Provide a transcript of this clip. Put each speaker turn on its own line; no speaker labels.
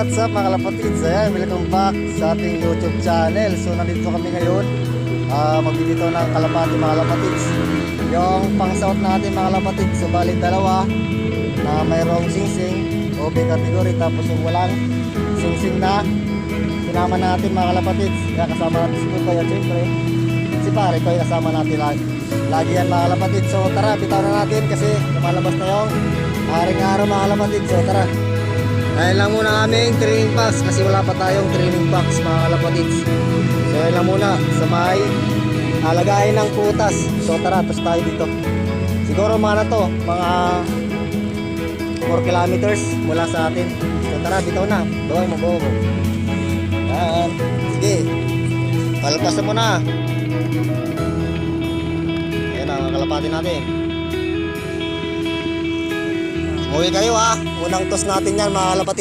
what's up mga kalapatids? Ayan, welcome back sa ating YouTube channel. So nandito kami ngayon, magbibitaw ng kalapati mga kalapatids. Yung pang-south natin mga kalapatids, so bali dalawa na mayroong singsing OB category, tapos yung walang singsing na sinama natin mga kalapatids. Kaya kasama natin si Tutoy at syempre si pare ko yung kasama natin lagi yan mga kalapatids. So tara, bitaw na natin kasi lumalabas na yung aring araw mga kalapatids. So tara, dahil lang muna aming training box kasi wala pa tayong training box mga kalapatids. So yun lang muna sa may alagayin ng putas. So tara, tos tayo dito. Siguro mga na to, mga 4 kilometers mula sa atin. So tara, bitaw na. Bawang mo. Yan. Sige, palpasan mo na. Ayan na mga kalapati natin. Umuwi kayo ha. Unang tos natin yan mga kalapati.